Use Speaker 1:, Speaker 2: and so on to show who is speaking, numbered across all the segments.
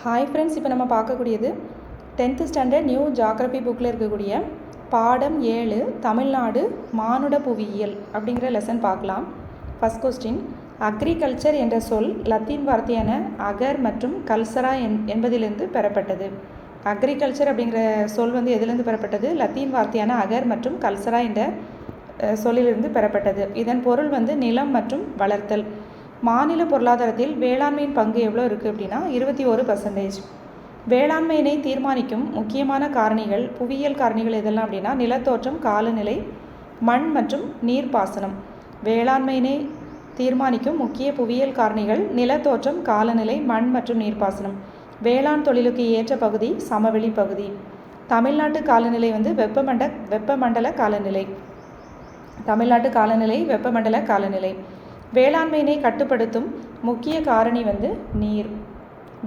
Speaker 1: Hi friends, இப்போ நம்ம பார்க்கக்கூடியது 10th ஸ்டாண்டர்ட் நியூ ஜாகிரபி புக்கில் இருக்கக்கூடிய பாடம் 7 தமிழ்நாடு மானுட புவியியல் அப்படிங்கிற லெசன் பார்க்கலாம். ஃபஸ்ட் கொஸ்டின், அக்ரிகல்ச்சர் என்ற சொல் லத்தீன் வார்த்தையான அகர் மற்றும் கல்சரா என்பதிலிருந்து பெறப்பட்டது. அக்ரிகல்ச்சர் அப்படிங்கிற சொல் எதிலிருந்து பெறப்பட்டது? லத்தீன் வார்த்தையான அகர் மற்றும் கல்சரா என்ற சொல்லிலிருந்து பெறப்பட்டது. இதன் பொருள் நிலம் மற்றும் வளர்த்தல். மாநில பொருளாதாரத்தில் வேளாண்மையின் பங்கு எவ்வளோ இருக்குது அப்படின்னா 21%. வேளாண்மையினை தீர்மானிக்கும் முக்கியமான காரணிகள், புவியியல் காரணிகள் எதெல்லாம் அப்படின்னா நிலத்தோற்றம், காலநிலை, மண் மற்றும் நீர்ப்பாசனம். வேளாண்மையினை தீர்மானிக்கும் முக்கிய புவியியல் காரணிகள் நிலத்தோற்றம், காலநிலை, மண் மற்றும் நீர்ப்பாசனம். வேளாண் தொழிலுக்கு ஏற்ற பகுதி சமவெளி பகுதி. தமிழ்நாட்டு காலநிலை வெப்பமண்டல காலநிலை. தமிழ்நாட்டு காலநிலை வெப்பமண்டல காலநிலை. வேளாண்மையினை கட்டுப்படுத்தும் முக்கிய காரணி நீர்.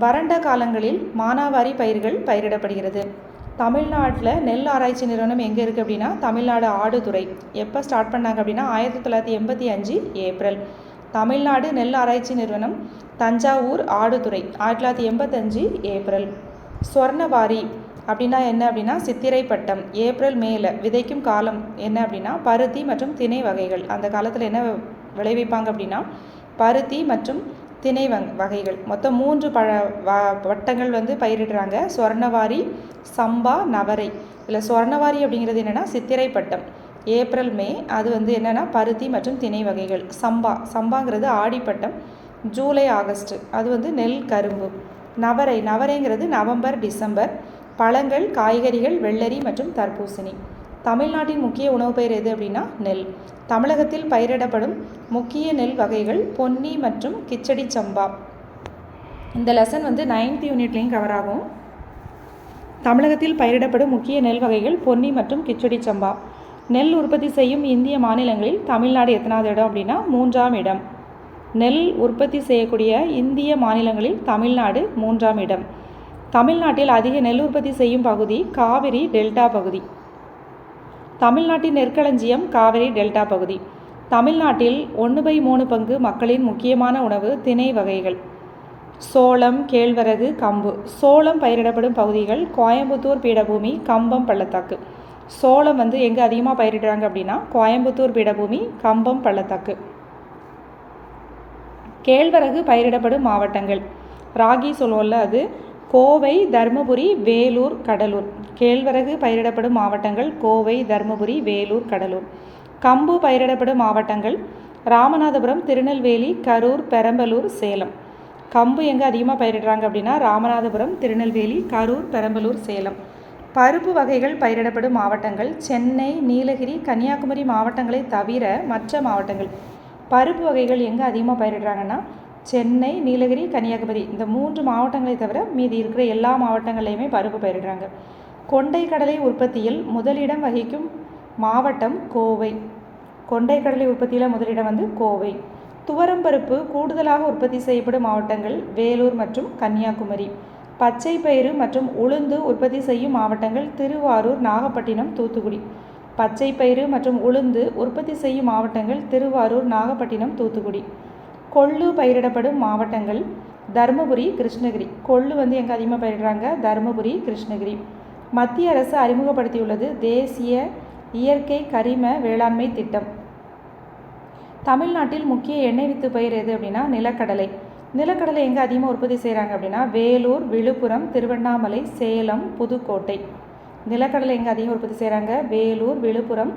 Speaker 1: வறண்ட காலங்களில் மானாவாரி பயிர்கள் பயிரிடப்படுகிறது. தமிழ்நாட்டில் நெல் ஆராய்ச்சி நிறுவனம் எங்கே இருக்குது அப்படின்னா தமிழ்நாடு ஆடுதுறை. எப்போ ஸ்டார்ட் பண்ணாங்க அப்படின்னா 1985 ஏப்ரல். தமிழ்நாடு நெல் ஆராய்ச்சி நிறுவனம் தஞ்சாவூர் ஆடுதுறை 1985 ஏப்ரல். சொர்ணவாரி அப்படின்னா என்ன அப்படின்னா சித்திரை பட்டம். ஏப்ரல் மேல விதைக்கும் காலம் என்ன அப்படின்னா பருத்தி மற்றும் திணை வகைகள். அந்த காலத்தில் என்ன விளைவிப்பாங்க அப்படின்னா பருத்தி மற்றும் திணை வகைகள். மொத்தம் 3 வட்டங்கள் பயிரிடுறாங்க. சொர்ணவாரி, சம்பா, நவரை. இதில் சொர்ணவாரி அப்படிங்கிறது என்னென்னா சித்திரை பட்டம், ஏப்ரல் மே. அது என்னென்னா பருத்தி மற்றும் திணை வகைகள். சம்பாங்கிறது ஆடிப்பட்டம், ஜூலை ஆகஸ்ட். அது நெல், கரும்பு. நவரைங்கிறது நவம்பர் டிசம்பர். பழங்கள், காய்கறிகள், வெள்ளரி மற்றும் தர்பூசணி. தமிழ்நாட்டின் முக்கிய உணவு பயிர் எது அப்படின்னா நெல். தமிழகத்தில் பயிரிடப்படும் முக்கிய நெல் வகைகள் பொன்னி மற்றும் கிச்சடி சம்பா. இந்த லெசன் 9th யூனிட்லேயும் கவர் ஆகும். தமிழகத்தில் பயிரிடப்படும் முக்கிய நெல் வகைகள் பொன்னி மற்றும் கிச்சடி சம்பா. நெல் உற்பத்தி செய்யும் இந்திய மாநிலங்களில் தமிழ்நாடு எத்தனாவது இடம் அப்படின்னா 3ஆம் இடம். நெல் உற்பத்தி செய்யக்கூடிய இந்திய மாநிலங்களில் தமிழ்நாடு 3ஆம் இடம். தமிழ்நாட்டில் அதிக நெல் உற்பத்தி செய்யும் பகுதி காவிரி டெல்டா பகுதி. தமிழ்நாட்டின் நெற்களஞ்சியம் காவிரி டெல்டா பகுதி. தமிழ்நாட்டில் 1/3 பங்கு மக்களின் முக்கியமான உணவு திணை வகைகள். சோளம், கேழ்வரகு, கம்பு. சோளம் பயிரிடப்படும் பகுதிகள் கோயம்புத்தூர் பீடபூமி, கம்பம் பள்ளத்தாக்கு. சோளம் எங்கே அதிகமாக பயிரிடுறாங்க அப்படின்னா கோயம்புத்தூர் பீடபூமி, கம்பம் பள்ளத்தாக்கு. கேழ்வரகு பயிரிடப்படும் மாவட்டங்கள். ராகி சொல்லுவோம்ல, அது கோவை, தருமபுரி, வேலூர், கடலூர். கேழ்வரகு பயிரிடப்படும் மாவட்டங்கள் கோவை, தருமபுரி, வேலூர், கடலூர். கம்பு பயிரிடப்படும் மாவட்டங்கள் ராமநாதபுரம், திருநெல்வேலி, கரூர், பெரம்பலூர், சேலம். கம்பு எங்கே அதிகமாக பயிரிடுறாங்க அப்படின்னா ராமநாதபுரம், திருநெல்வேலி, கரூர், பெரம்பலூர், சேலம். பருப்பு வகைகள் பயிரிடப்படும் மாவட்டங்கள் சென்னை, நீலகிரி, கன்னியாகுமரி மாவட்டங்களை தவிர மற்ற மாவட்டங்கள். பருப்பு வகைகள் எங்கே அதிகமாக பயிரிடுறாங்கன்னா சென்னை, நீலகிரி, கன்னியாகுமரி இந்த 3 மாவட்டங்களை தவிர மீதி இருக்கிற எல்லா மாவட்டங்கள்லையுமே பருப்பு பயிரிடுறாங்க. கொண்டை கடலை உற்பத்தியில் முதலிடம் வகிக்கும் மாவட்டம் கோவை. கொண்டை கடலை உற்பத்தியில் முதலிடம் கோவை. துவரம்பருப்பு கூடுதலாக உற்பத்தி செய்யப்படும் மாவட்டங்கள் வேலூர் மற்றும் கன்னியாகுமரி. பச்சை பயிறு மற்றும் உளுந்து உற்பத்தி செய்யும் மாவட்டங்கள் திருவாரூர், நாகப்பட்டினம், தூத்துக்குடி. பச்சை பயிறு மற்றும் உளுந்து உற்பத்தி செய்யும் மாவட்டங்கள் திருவாரூர், நாகப்பட்டினம், தூத்துக்குடி. கொள்ளு பயிரிடப்படும் மாவட்டங்கள் தருமபுரி, கிருஷ்ணகிரி. கொள்ளு எங்கே அதிகமாக பயிரிடுறாங்க? தருமபுரி, கிருஷ்ணகிரி. மத்திய அரசு அறிமுகப்படுத்தியுள்ளது தேசிய இயற்கை கரிம வேளாண்மை திட்டம். தமிழ்நாட்டில் முக்கிய எண்ணெய் வித்து பயிர் எது அப்படின்னா நிலக்கடலை. நிலக்கடலை எங்கே அதிகமாக உற்பத்தி செய்கிறாங்க அப்படின்னா வேலூர், விழுப்புரம், திருவண்ணாமலை, சேலம், புதுக்கோட்டை. நிலக்கடலை எங்கே அதிகம் உற்பத்தி செய்கிறாங்க? வேலூர், விழுப்புரம்,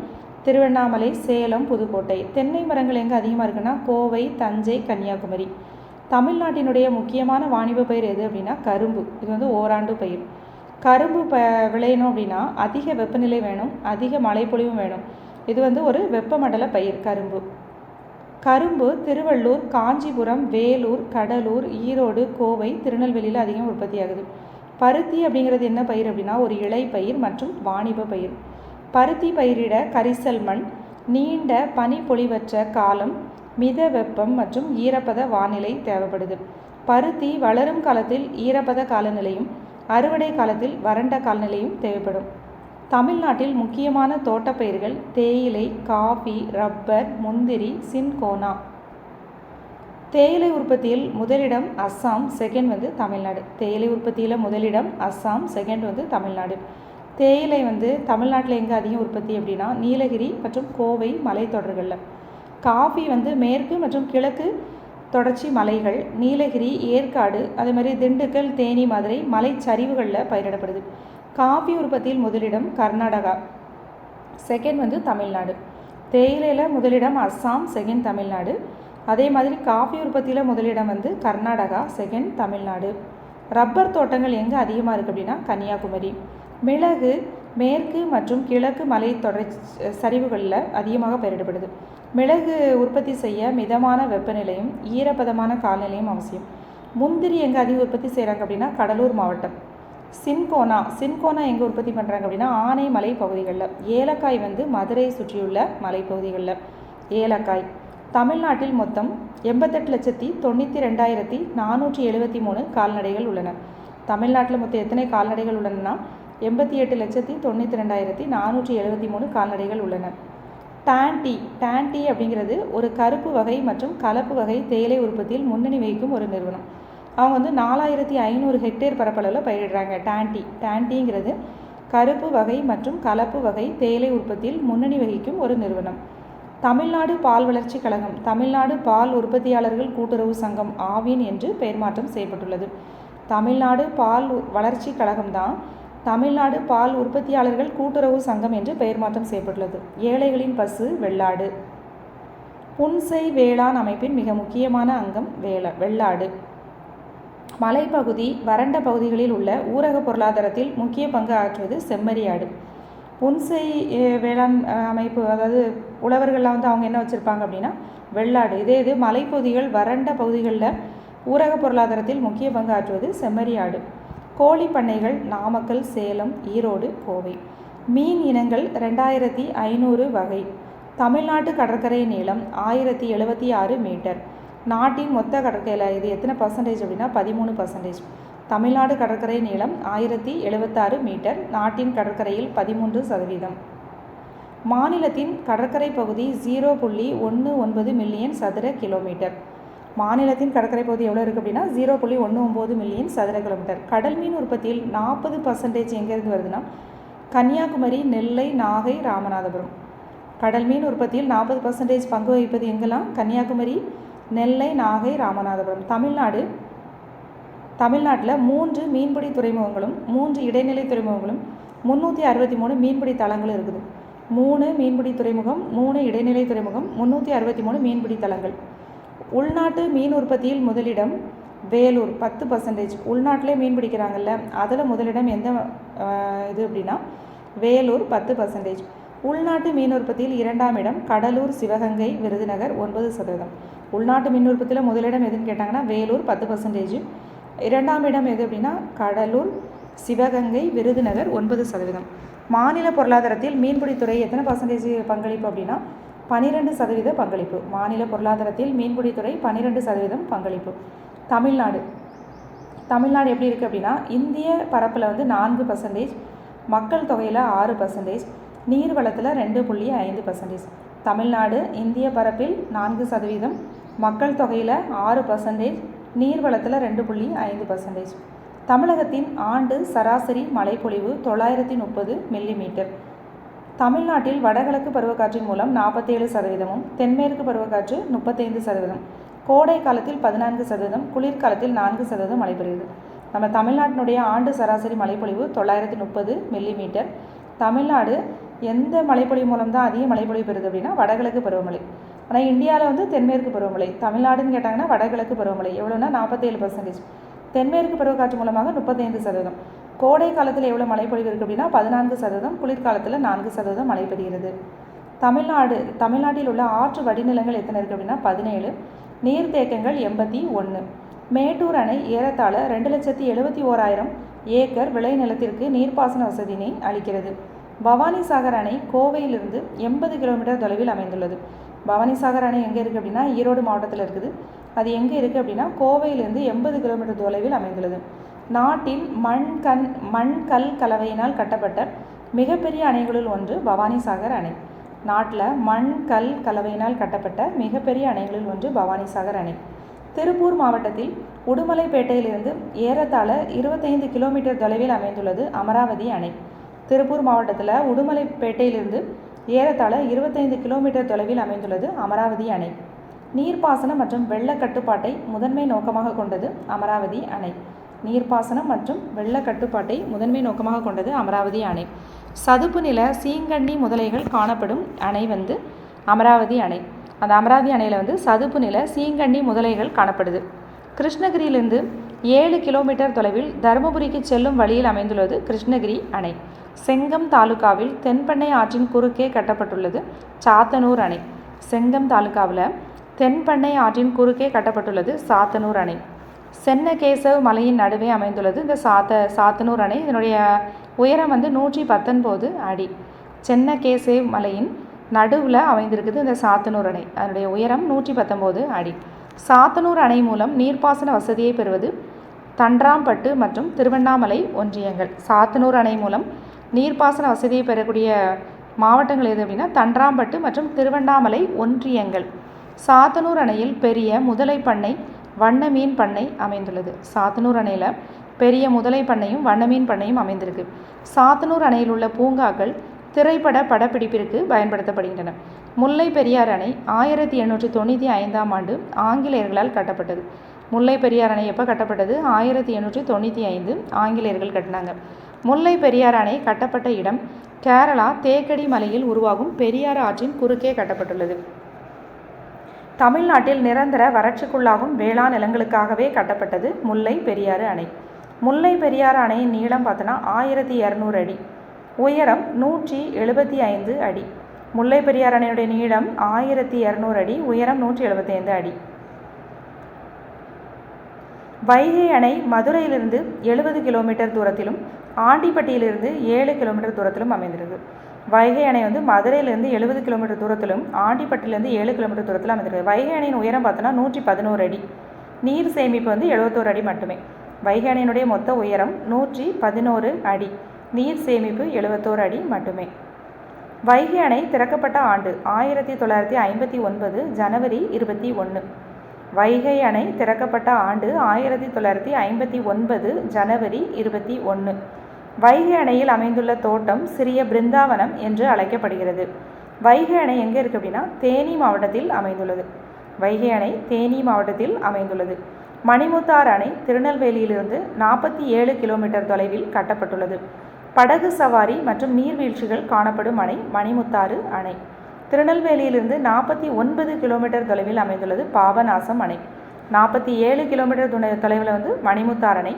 Speaker 1: திருவண்ணாமலை, சேலம், புதுக்கோட்டை. தென்னை மரங்கள் எங்கே அதிகமாக இருக்குன்னா கோவை, தஞ்சை, கன்னியாகுமரி. தமிழ்நாட்டினுடைய முக்கியமான வாணிப பயிர் எது அப்படின்னா கரும்பு. இது ஓராண்டு பயிர். கரும்பு விளையணும் அப்படின்னா அதிக வெப்பநிலை வேணும், அதிக மழைப்பொழிவும் வேணும். இது ஒரு வெப்பமண்டல பயிர் கரும்பு. கரும்பு திருவள்ளூர், காஞ்சிபுரம், வேலூர், கடலூர், ஈரோடு, கோவை, திருநெல்வேலியில் அதிகம் உற்பத்தி ஆகுது. பருத்தி அப்படிங்கிறது என்ன பயிர் அப்படின்னா ஒரு இலை பயிர் மற்றும் வாணிப பயிர். பருத்தி பயிரிட கரிசல் மண், நீண்ட பனிப்பொழிவற்ற காலம், மித வெப்பம் மற்றும் ஈரப்பத வானிலை தேவைப்படுது. பருத்தி வளரும் காலத்தில் ஈரப்பத காலநிலையும் அறுவடை காலத்தில் வறண்ட காலநிலையும் தேவைப்படும். தமிழ்நாட்டில் முக்கியமான தோட்டப்பயிர்கள் தேயிலை, காஃபி, ரப்பர், முந்திரி, சின்கோனா. தேயிலை உற்பத்தியில் முதலிடம் அஸ்ஸாம், செகண்ட் வந்து தமிழ்நாடு. தேயிலை உற்பத்தியில் முதலிடம் அஸ்ஸாம், செகண்ட் வந்து தமிழ்நாடு. தேயிலை வந்து தமிழ்நாட்டில் எங்கே அதிகம் உற்பத்தி அப்படின்னா நீலகிரி மற்றும் கோவை மலைத்தொடர்களில். காஃபி வந்து மேற்கு மற்றும் கிழக்கு தொடர்ச்சி மலைகள், நீலகிரி, ஏற்காடு, அதே மாதிரி திண்டுக்கல், தேனி, மதுரை மலைச்சரிவுகளில் பயிரிடப்படுது. காஃபி உற்பத்தியில் முதலிடம் கர்நாடகா, செகண்ட் வந்து தமிழ்நாடு. தேயிலையில் முதலிடம் அஸ்ஸாம், செகண்ட் தமிழ்நாடு. அதே மாதிரி காஃபி உற்பத்தியில் முதலிடம் வந்து கர்நாடகா, செகண்ட் தமிழ்நாடு. ரப்பர் தோட்டங்கள் எங்கே அதிகமாக இருக்குது அப்படின்னா கன்னியாகுமரி. மிளகு மேற்கு மற்றும் கிழக்கு மலை சரிவுகளில் அதிகமாக பயிரிடப்படுது. மிளகு உற்பத்தி செய்ய மிதமான வெப்பநிலையும் ஈரப்பதமான காலநிலையும் அவசியம். முந்திரி எங்கே அதிக உற்பத்தி செய்கிறாங்க அப்படின்னா கடலூர் மாவட்டம். சின்கோனா எங்கே உற்பத்தி பண்ணுறாங்க அப்படின்னா ஆனைமலை பகுதிகளில். ஏலக்காய் வந்து மதுரை சுற்றியுள்ள மலைப்பகுதிகளில் ஏலக்காய். தமிழ்நாட்டில் மொத்தம் 88,92,473 கால்நடைகள் உள்ளன. தமிழ்நாட்டில் மொத்தம் எத்தனை கால்நடைகள் உள்ளனன்னா 88,92,473 கால்நடைகள் உள்ளன. டான்டி அப்படிங்கிறது ஒரு கருப்பு வகை மற்றும் கலப்பு வகை தேயிலை உற்பத்தியில் முன்னணி வகிக்கும் ஒரு நிறுவனம். அவங்க வந்து 4500 ஹெக்டேர் பரப்பளவில் பயிரிடுறாங்க. டான்டிங்கிறது கருப்பு வகை மற்றும் கலப்பு வகை தேயிலை உற்பத்தியில் முன்னணி வகிக்கும் ஒரு நிறுவனம். தமிழ்நாடு பால் வளர்ச்சி கழகம் தமிழ்நாடு பால் உற்பத்தியாளர்கள் கூட்டுறவு சங்கம் ஆவின் என்று பெயர் மாற்றம் செய்யப்பட்டுள்ளது. தமிழ்நாடு பால் வளர்ச்சி கழகம் தான் தமிழ்நாடு பால் உற்பத்தியாளர்கள் கூட்டுறவு சங்கம் என்று பெயர் மாற்றம் செய்யப்பட்டுள்ளது. ஏழைகளின் பசு வெள்ளாடு. புன்செய் வேளாண் அமைப்பின் மிக முக்கியமான அங்கம் வெள்ளாடு. மலைப்பகுதி வறண்ட பகுதிகளில் உள்ள ஊரக பொருளாதாரத்தில் முக்கிய பங்கு ஆற்றுவது செம்மறியாடு. புன்செய் வேளாண் அமைப்பு, அதாவது உழவர்கள்லாம் வந்து அவங்க என்ன வச்சுருப்பாங்க அப்படின்னா வெள்ளாடு. இது மலைப்பகுதிகள் வறண்ட பகுதிகளில் ஊரக பொருளாதாரத்தில் முக்கிய பங்கு ஆற்றுவது செம்மறியாடு. கோழி பண்ணைகள் நாமக்கல், சேலம், ஈரோடு, கோவை. மீன் இனங்கள் 2500 வகை. தமிழ்நாட்டு கடற்கரை நீளம் 1076 மீட்டர். நாட்டின் மொத்த கடற்கரையில் இது எத்தனை பர்சன்டேஜ் அப்படின்னா 13%. தமிழ்நாடு கடற்கரை நீளம் 1076 மீட்டர். நாட்டின் கடற்கரையில் 13%. மாநிலத்தின் கடற்கரை பகுதி 0.19 மில்லியன் சதுர கிலோமீட்டர். மாநிலத்தின் கடற்கரை பகுதி எவ்வளோ இருக்குது அப்படின்னா 0.19 மில்லியன் சதுர கிலோமீட்டர். கடல் மீன் உற்பத்தியில் 40% எங்கேருந்து வருதுன்னா கன்னியாகுமரி, நெல்லை, நாகை, ராமநாதபுரம். கடல் மீன் உற்பத்தியில் 40% பங்கு வகிப்பது எங்கெல்லாம் கன்னியாகுமரி, நெல்லை, நாகை, ராமநாதபுரம். தமிழ்நாட்டில் 3 மீன்பிடி துறைமுகங்களும் 3 இடைநிலை துறைமுகங்களும் 363 மீன்பிடி தளங்களும் இருக்குது. 3 மீன்பிடி துறைமுகம், 3 இடைநிலை துறைமுகம், 363 மீன்பிடி தளங்கள். உள்நாட்டு மீன் உற்பத்தியில் முதலிடம் வேலூர் 10%. உள்நாட்டிலே மீன் பிடிக்கிறாங்கல்ல, அதில் முதலிடம் எந்த இது அப்படின்னா வேலூர் 10%. உள்நாட்டு மீன் உற்பத்தியில் 2ஆம் இடம் கடலூர், சிவகங்கை, விருதுநகர் 9%. உள்நாட்டு மீன் உற்பத்தியில் முதலிடம் எதுன்னு கேட்டாங்கன்னா வேலூர் 10%. 2ஆம் இடம் எது அப்படின்னா கடலூர், சிவகங்கை, விருதுநகர் 9%. மாநில பொருளாதாரத்தில் மீன்பிடித்துறை எத்தனை பர்சன்டேஜ் பங்களிப்பு அப்படின்னா 12% பங்களிப்பு. மாநில பொருளாதாரத்தில் மீன்பிடித்துறை 12% பங்களிப்பு. தமிழ்நாடு எப்படி இருக்குது அப்படின்னா இந்திய பரப்பில் வந்து 4%, மக்கள் தொகையில் 6%, நீர்வளத்தில் 2.5%. தமிழ்நாடு இந்திய பரப்பில் 4%, மக்கள் தொகையில் 6%, நீர்வளத்தில் 2.5%. தமிழகத்தின் ஆண்டு சராசரி மழைப்பொழிவு 930 மில்லிமீட்டர். தமிழ்நாட்டில் வடகிழக்கு பருவக்காற்றின் மூலம் 47%, தென்மேற்கு பருவக்காற்று 35%, கோடை காலத்தில் 14%, குளிர்காலத்தில் 4% மழை பெறுகிறது. நம்ம தமிழ்நாட்டினுடைய ஆண்டு சராசரி மழைப்பொழிவு 930 மில்லிமீட்டர். தமிழ்நாடு எந்த மழைப்பொழிவு மூலம் தான் அதிக மழைப்பொழிவு பெறுது அப்படின்னா வடகிழக்கு பருவமழை. ஆனால் இந்தியாவில் வந்து தென்மேற்கு பருவமழை. தமிழ்நாடுன்னு கேட்டாங்கன்னா வடகிழக்கு பருவமழை எவ்வளோன்னா 47%, தென்மேற்கு பருவக்காற்று மூலமாக 35%. கோடை காலத்தில் எவ்வளோ மழைப்பொழிவு இருக்குது அப்படின்னா 14%, குளிர்காலத்தில் 4% மழை பெறுகிறது. தமிழ்நாட்டில் உள்ள ஆற்று வடிநிலங்கள் எத்தனை இருக்குது அப்படின்னா 17, நீர்த்தேக்கங்கள் 81. மேட்டூர் அணை ஏறத்தாழ 2,71,000 ஏக்கர் விளைநிலத்திற்கு நீர்ப்பாசன வசதியினை அளிக்கிறது. பவானிசாகர் அணை கோவையிலிருந்து 80 கிலோமீட்டர் தொலைவில் அமைந்துள்ளது. பவானிசாகர் அணை எங்கே இருக்குது அப்படின்னா ஈரோடு மாவட்டத்தில் இருக்குது. அது எங்கே இருக்குது அப்படின்னா கோவையிலிருந்து 80 கிலோமீட்டர் தொலைவில் அமைந்துள்ளது. நாட்டின் மண்-கல் கலவையினால் கட்டப்பட்ட மிகப்பெரிய அணைகளுள் ஒன்று பவானிசாகர் அணை. நாட்டில் மண்-கல் கலவையினால் கட்டப்பட்ட மிகப்பெரிய அணைகளில் ஒன்று பவானிசாகர் அணை. திருப்பூர் மாவட்டத்தில் உடுமலைப்பேட்டையிலிருந்து ஏறத்தாழ 25 கிலோமீட்டர் தொலைவில் அமைந்துள்ளது அமராவதி அணை. திருப்பூர் மாவட்டத்தில் உடுமலைப்பேட்டையிலிருந்து ஏறத்தாழ 25 கிலோமீட்டர் தொலைவில் அமைந்துள்ளது அமராவதி அணை. நீர்ப்பாசனம் மற்றும் வெள்ள கட்டுப்பாட்டை முதன்மை நோக்கமாக கொண்டது அமராவதி அணை. நீர்ப்பாசனம் மற்றும் வெள்ள கட்டுப்பாட்டை முதன்மை நோக்கமாக கொண்டது அமராவதி அணை. சதுப்பு நில சீங்கண்ணி முதலைகள் காணப்படும் அணை அமராவதி அணை. அந்த அமராவதி அணையில் சதுப்பு நில சீங்கண்ணி முதலைகள் காணப்படுது. கிருஷ்ணகிரியிலிருந்து 7 கிலோமீட்டர் தொலைவில் தருமபுரிக்கு செல்லும் வழியில் அமைந்துள்ளது கிருஷ்ணகிரி அணை. செங்கம் தாலுகாவில் தென்பெண்ணை ஆற்றின் குறுக்கே கட்டப்பட்டுள்ளது சாத்தனூர் அணை. செங்கம் தாலுகாவில் தென்பெண்ணை ஆற்றின் குறுக்கே கட்டப்பட்டுள்ளது சாத்தனூர் அணை. சென்னகேசவ் மலையின் நடுவே அமைந்துள்ளது இந்த சாத்தனூர் அணை. இதனுடைய உயரம் 119 அடி. சென்னகேசவ் மலையின் நடுவில் அமைந்திருக்குது இந்த சாத்தனூர் அணை. அதனுடைய உயரம் 119 அடி. சாத்தனூர் அணை மூலம் நீர்ப்பாசன வசதியை பெறுவது தன்றாம்பட்டு மற்றும் திருவண்ணாமலை ஒன்றியங்கள். சாத்தனூர் அணை மூலம் நீர்ப்பாசன வசதியை பெறக்கூடிய மாவட்டங்கள் எது அப்படின்னா தன்றாம்பட்டு மற்றும் திருவண்ணாமலை ஒன்றியங்கள். சாத்தனூர் அணையில் பெரிய முதலை பண்ணை வண்ண மீன் பண்ணை அமைந்துள்ளது. சாத்தனூர் அணையில் பெரிய முதலை பண்ணையும் வண்ண மீன் பண்ணையும் அமைந்திருக்கு. சாத்தனூர் அணையில் உள்ள பூங்காக்கள் திரைப்பட படப்பிடிப்பிற்கு பயன்படுத்தப்படுகின்றன. முல்லை பெரியார் அணை 1895ஆம் ஆண்டு ஆங்கிலேயர்களால் கட்டப்பட்டது. முல்லை பெரியார் அணை எப்போ கட்டப்பட்டது? 1895 ஆங்கிலேயர்கள் கட்டினாங்க. முல்லை பெரியார் அணை கட்டப்பட்ட இடம் கேரளா தேக்கடி மலையில் உருவாகும் பெரியாறு ஆற்றின் குறுக்கே கட்டப்பட்டுள்ளது. தமிழ்நாட்டில் நிரந்தர வறட்சிக்குள்ளாகும் வேளாண் நிலங்களுக்காகவே கட்டப்பட்டது முல்லை பெரியாறு அணை. முல்லை பெரியாறு அணையின் நீளம் பார்த்தோன்னா 1200 அடி, உயரம் 175 அடி. முல்லை பெரியாறு அணையுடைய நீளம் 1200 அடி, உயரம் 175 அடி. வைகை அணை மதுரையிலிருந்து 70 கிலோமீட்டர் தூரத்திலும் ஆண்டிப்பட்டியிலிருந்து 7 கிலோமீட்டர் தூரத்திலும் அமைந்திருக்கு. வைகை அணை மதுரையிலிருந்து 70 கிலோமீட்டர் தூரத்திலும் ஆண்டிப்பட்டியிலிருந்து 7 கிலோமீட்டர் தூரத்திலும் அமைந்திருக்கு. வைகை அணையின் உயரம் பார்த்தோன்னா 111 அடி. நீர் சேமிப்பு 71 அடி மட்டுமே. வைகை அணையினுடைய மொத்த உயரம் 111 அடி, நீர் சேமிப்பு 71 அடி மட்டுமே. வைகை அணை திறக்கப்பட்ட ஆண்டு 1959 ஜனவரி 21. வைகை அணை திறக்கப்பட்ட ஆண்டு 1959 ஜனவரி 21. வைகை அணையில் அமைந்துள்ள தோட்டம் சிறிய பிருந்தாவனம் என்று அழைக்கப்படுகிறது. வைகை அணை எங்கே இருக்குது அப்படின்னா தேனி மாவட்டத்தில் அமைந்துள்ளது. வைகை அணை தேனி மாவட்டத்தில் அமைந்துள்ளது. மணிமுத்தாறு அணை திருநெல்வேலியிலிருந்து 47 கிலோமீட்டர் தொலைவில் கட்டப்பட்டுள்ளது. படகு சவாரி மற்றும் நீர்வீழ்ச்சிகள் காணப்படும் அணை மணிமுத்தாறு அணை. திருநெல்வேலியிலிருந்து 49 கிலோமீட்டர் தொலைவில் அமைந்துள்ளது பாபநாசம் அணை. 47 கிலோமீட்டர் தொலைவில் மணிமுத்தாறு அணை,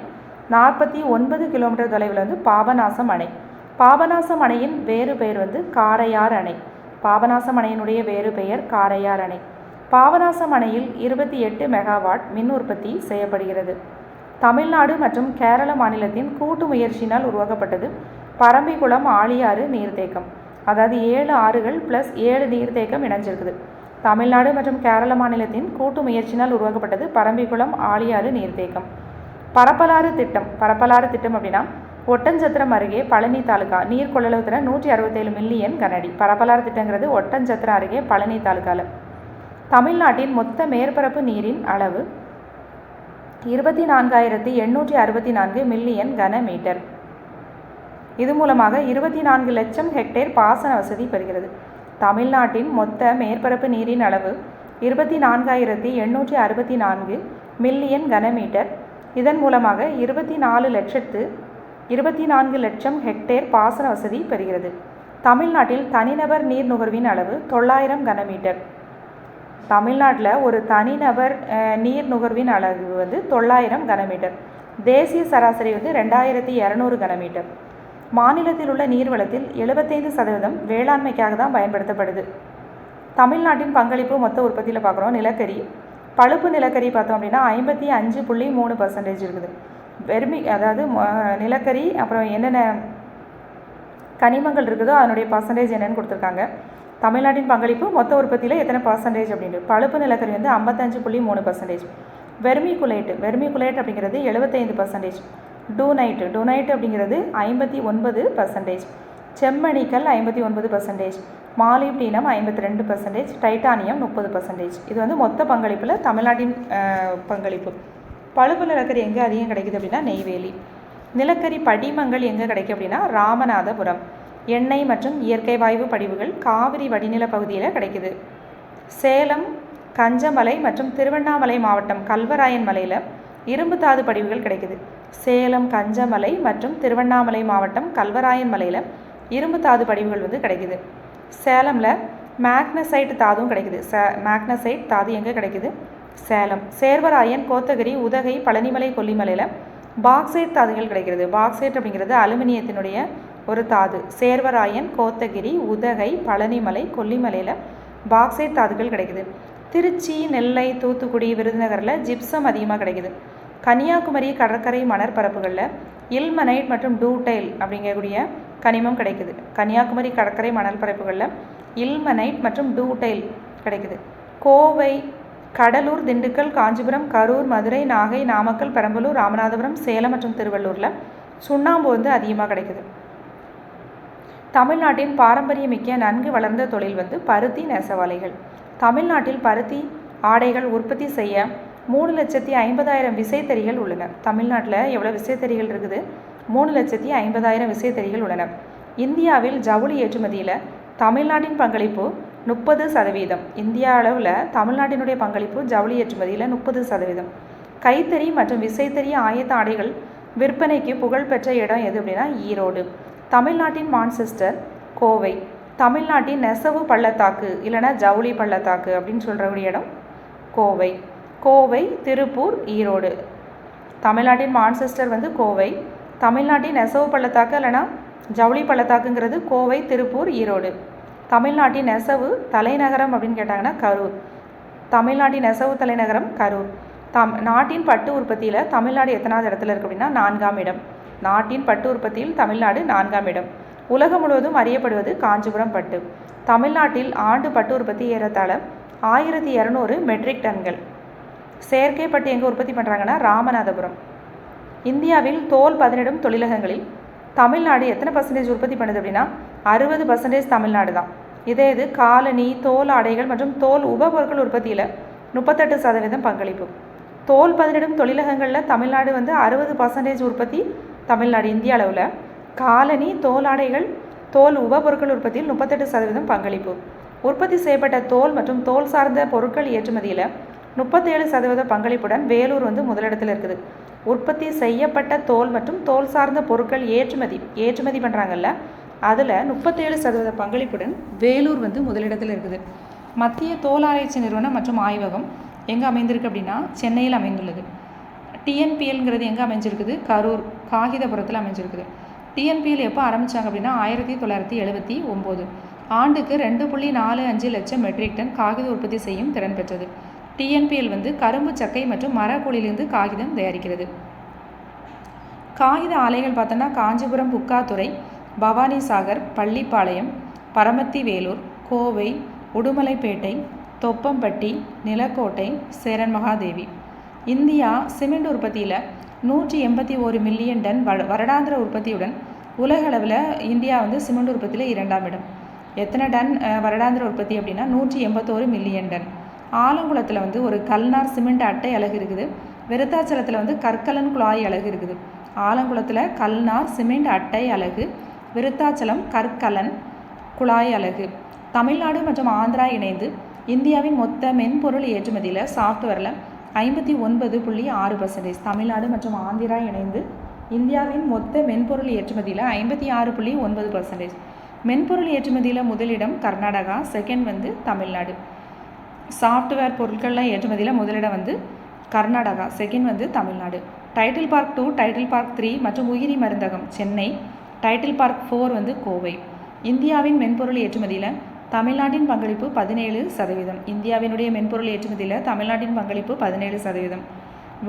Speaker 1: 49 கிலோமீட்டர் தொலைவில் பாபநாசம் அணை. பாபநாசம் அணையின் வேறு பெயர் காரையார் அணை. பாபநாசம் அணையினுடைய வேறு பெயர் காரையார் அணை. பாபநாசம் அணையில் 28 மெகாவாட் மின் உற்பத்தி செய்யப்படுகிறது. தமிழ்நாடு மற்றும் கேரள மாநிலத்தின் கூட்டு முயற்சியினால் உருவாக்கப்பட்டது பரம்பிக்குளம் ஆழியாறு நீர்த்தேக்கம். அதாவது 7 ஆறுகள் ப்ளஸ் 7 நீர்த்தேக்கம் இணைஞ்சிருக்குது. தமிழ்நாடு மற்றும் கேரள மாநிலத்தின் கூட்டு முயற்சியினால் உருவாக்கப்பட்டது பரம்பிக்குளம் ஆழியாறு நீர்த்தேக்கம். பரப்பலாறு திட்டம். பரப்பலாறு திட்டம் அப்படின்னா ஒட்டஞ்சத்திரம் அருகே பழனி தாலுகா. நீர் கொள்ளளவு திறன் 167 மில்லியன் கனஅடி. பரப்பலாறு திட்டங்கிறது ஒட்டஞ்சத்திரம் அருகே பழனி தாலுகாவில். தமிழ்நாட்டின் மொத்த மேற்பரப்பு நீரின் அளவு 24,864 மில்லியன் கன மீட்டர். இது மூலமாக 24 லட்சம் ஹெக்டேர் பாசன வசதி பெறுகிறது. தமிழ்நாட்டின் மொத்த மேற்பரப்பு நீரின் அளவு 24,864 மில்லியன் கனமீட்டர். இதன் மூலமாக 24 லட்சம் ஹெக்டேர் பாசன வசதி பெறுகிறது. தமிழ்நாட்டில் தனிநபர் நீர் நுகர்வின் அளவு 900 கனமீட்டர். தமிழ்நாட்டில் ஒரு தனிநபர் நீர் நுகர்வின் அளவு 900 கனமீட்டர். தேசிய சராசரி 2200 கனமீட்டர். மாநிலத்தில் உள்ள நீர்வளத்தில் 75% வேளாண்மைக்காக தான் பயன்படுத்தப்படுது. தமிழ்நாட்டின் பங்களிப்பு மொத்த உற்பத்தியில் பார்க்குறோம். நிலக்கரி, பழுப்பு நிலக்கரி பார்த்தோம் அப்படின்னா 55.3% இருக்குது. வெர்மி அதாவது நிலக்கரி, அப்புறம் என்னென்ன கனிமங்கள் இருக்குதோ அதனுடைய பர்சன்டேஜ் என்னென்னு கொடுத்துருக்காங்க. தமிழ்நாட்டின் பங்களிப்பு மொத்த உற்பத்தியில் எத்தனை பர்சன்டேஜ் அப்படின்ட்டு. பழுப்பு நிலக்கரி 55.3%. வெர்மிகுலேட் அப்படிங்கிறது 75%. டூனைட் அப்படிங்கிறது 59%. செம்மணிக்கல் 59%, மாலிப்டினம் 52%, டைட்டானியம் 30%. இது வந்து மொத்த பங்களிப்பில் தமிழ்நாட்டின் பங்களிப்பு. பழுப்பு நிலக்கரி எங்கே அதிகம் கிடைக்குது அப்படின்னா நெய்வேலி. நிலக்கரி படிமங்கள் எங்கே கிடைக்கும் அப்படின்னா ராமநாதபுரம். எண்ணெய் மற்றும் இயற்கை வாயு படிவுகள் காவிரி வடிநில பகுதியில் கிடைக்குது. சேலம், கஞ்சமலை மற்றும் திருவண்ணாமலை மாவட்டம் கல்வராயன் மலையில் இரும்பு தாது படிவுகள் கிடைக்குது. சேலம், கஞ்சமலை மற்றும் திருவண்ணாமலை மாவட்டம் கல்வராயன் மலையில் இரும்பு தாது படிவுகள் வந்து கிடைக்குது. சேலமில் மேக்னசைட் தாதும் கிடைக்குது. மேக்னசைட் தாது எங்கே கிடைக்குது? சேலம். சேர்வராயன், கோத்தகிரி, உதகை, பழனிமலை, கொல்லிமலையில் பாக்சைட் தாதுகள் கிடைக்கிறது. பாக்சைட் அப்படிங்கிறது அலுமினியத்தினுடைய ஒரு தாது. சேர்வராயன், கோத்தகிரி, உதகை, பழனிமலை, கொல்லிமலையில் பாக்சைட் தாதுகள் கிடைக்குது. திருச்சி, நெல்லை, தூத்துக்குடி, விருதுநகரில் ஜிப்சம் அதிகமாக கிடைக்குது. கன்னியாகுமரி கடற்கரை மணற்பரப்புகளில் இல்மனைட் மற்றும் டூடைல் அப்படிங்கக்கூடிய கனிமம் கிடைக்குது. கன்னியாகுமரி கடற்கரை மணல் பரப்புகளில் இல்மனைட் மற்றும் டூடைல் கிடைக்குது. கோவை, கடலூர், திண்டுக்கல், காஞ்சிபுரம், கரூர், மதுரை, நாகை, நாமக்கல், பெரம்பலூர், ராமநாதபுரம், சேலம் மற்றும் திருவள்ளூரில் சுண்ணாம்பு வந்து அதிகமாக கிடைக்குது. தமிழ்நாட்டின் பாரம்பரியமிக்க நன்கு வளர்ந்த தொழில் வந்து பருத்தி நெசவாலைகள். தமிழ்நாட்டில் பருத்தி ஆடைகள் உற்பத்தி செய்ய 3,50,000 விசைத்தறிகள் உள்ளன. தமிழ்நாட்டில் எவ்வளோ விசைத்தறிகள் இருக்குது? 3,50,000 விசைத்தறிகள் உள்ளன. இந்தியாவில் ஜவுளி ஏற்றுமதியில் தமிழ்நாட்டின் பங்களிப்பு 30%. இந்தியா அளவில் தமிழ்நாட்டினுடைய பங்களிப்பு ஜவுளி ஏற்றுமதியில் 30%. கைத்தறி மற்றும் விசைத்தறி ஆயத்த ஆடைகள் விற்பனைக்கு புகழ்பெற்ற இடம் எது அப்படின்னா ஈரோடு. தமிழ்நாட்டின் மான்செஸ்டர் கோவை. தமிழ்நாட்டின் நெசவு பள்ளத்தாக்கு இல்லைனா ஜவுளி பள்ளத்தாக்கு அப்படின்னு சொல்கிறக்கூடிய இடம் கோவை. கோவை, திருப்பூர், ஈரோடு. தமிழ்நாட்டின் மான்செஸ்டர் வந்து கோவை. தமிழ்நாட்டின் நெசவு பள்ளத்தாக்கு இல்லைனா ஜவுளி பள்ளத்தாக்குங்கிறது கோவை, திருப்பூர், ஈரோடு. தமிழ்நாட்டின் நெசவு தலைநகரம் அப்படின்னு கேட்டாங்கன்னா கரூர். தமிழ்நாட்டின் நெசவு தலைநகரம் கரூர். நாட்டின் பட்டு உற்பத்தியில் தமிழ்நாடு எத்தனாவது இடத்துல இருக்குது அப்படின்னா 4ஆம் இடம். நாட்டின் பட்டு உற்பத்தியில் தமிழ்நாடு 4ஆம் இடம். உலகம் முழுவதும் அறியப்படுவது காஞ்சிபுரம் பட்டு. தமிழ்நாட்டில் ஆண்டு பட்டு உற்பத்தி ஏறத்தாழ 1200 மெட்ரிக் டன்கள். செயற்கை பட்டு எங்கே உற்பத்தி பண்ணுறாங்கன்னா ராமநாதபுரம். இந்தியாவில் தோல் பதனிடும் தொழிலகங்களில் தமிழ்நாடு எத்தனை % உற்பத்தி பண்ணுது அப்படின்னா 60% தமிழ்நாடு தான். இதே இது காலணி, தோல் ஆடைகள் மற்றும் தோல் உபபொருட்கள் உற்பத்தியில் 38% பங்களிப்பு. தோல் பதனிடும் தொழிலகங்களில் தமிழ்நாடு வந்து 60% உற்பத்தி தமிழ்நாடு இந்திய அளவில். காலணி, தோல் ஆடைகள், தோல் உபபொருட்கள் உற்பத்தியில் 38% பங்களிப்பு. உற்பத்தி செய்யப்பட்ட தோல் மற்றும் தோல் சார்ந்த பொருட்கள் ஏற்றுமதியில் 37% பங்களிப்புடன் வேலூர் வந்து முதலிடத்தில் இருக்குது. உற்பத்தி செய்யப்பட்ட தோல் மற்றும் தோல் சார்ந்த பொருட்கள் ஏற்றுமதி பண்ணுறாங்கல்ல, அதில் 37% பங்களிப்புடன் வேலூர் வந்து முதலிடத்தில் இருக்குது. மத்திய தோல் ஆராய்ச்சி நிறுவனம் மற்றும் ஆய்வகம் எங்கே அமைந்திருக்கு அப்படின்னா சென்னையில் அமைந்துள்ளது. டிஎன்பிஎல்ங்கிறது எங்கே அமைஞ்சிருக்குது? கரூர், காகிதபுரத்தில் அமைஞ்சிருக்குது. டிஎன்பிஎல் எப்போ ஆரம்பித்தாங்க அப்படின்னா 1979. ஆண்டுக்கு 2.45 லட்சம் மெட்ரிக் டன் காகித உற்பத்தி செய்யும் திறன் பெற்றது. டிஎன்பிஎல் வந்து கரும்பு சக்கை மற்றும் மரக்கூலிலிருந்து காகிதம் தயாரிக்கிறது. காகித ஆலைகள் பார்த்தோன்னா காஞ்சிபுரம், புக்காத்துறை, பவானிசாகர், பள்ளிப்பாளையம், பரமத்தி வேலூர், கோவை, உடுமலைப்பேட்டை, தொப்பம்பட்டி, நிலக்கோட்டை, சேரன் மகாதேவி. இந்தியா சிமெண்ட் உற்பத்தியில் 181 மில்லியன் டன் வருடாந்திர உற்பத்தியுடன் உலக அளவில் இந்தியா வந்து சிமெண்ட் உற்பத்தியில் 2ஆம் இடம். எத்தனை டன் வருடாந்திர உற்பத்தி அப்படின்னா 181 மில்லியன் டன். ஆலங்குளத்தில் வந்து ஒரு கல்நார் சிமெண்ட் அட்டை அலகு இருக்குது. விருத்தாச்சலத்தில் வந்து கற்கலன் குழாய் அலகு இருக்குது. ஆலங்குளத்தில் கல்நார் சிமெண்ட் அட்டை அலகு, விருத்தாச்சலம் கற்கலன் குழாய் அலகு. தமிழ்நாடு மற்றும் ஆந்திரா இணைந்து இந்தியாவின் மொத்த மென்பொருள் ஏற்றுமதியில் சாஃப்ட்வேரில் 59.6%. தமிழ்நாடு மற்றும் ஆந்திரா இணைந்து இந்தியாவின் மொத்த மென்பொருள் ஏற்றுமதியில் 56.9%. மென்பொருள் ஏற்றுமதியில் முதலிடம் கர்நாடகா, செகண்ட் வந்து தமிழ்நாடு. சாஃப்ட்வேர் பொருட்களில் ஏற்றுமதியில் முதலிடம் வந்து கர்நாடகா, செகண்ட் வந்து Tamil Nadu. Title park 2, title park 3 மற்றும் உயிரி மருந்தகம் சென்னை, டைட்டில் பார்க் 4 வந்து கோவை. இந்தியாவின் மென்பொருள் ஏற்றுமதியில் தமிழ்நாட்டின் பங்களிப்பு 17%. இந்தியாவினுடைய மென்பொருள் ஏற்றுமதியில் தமிழ்நாட்டின் பங்களிப்பு 17%.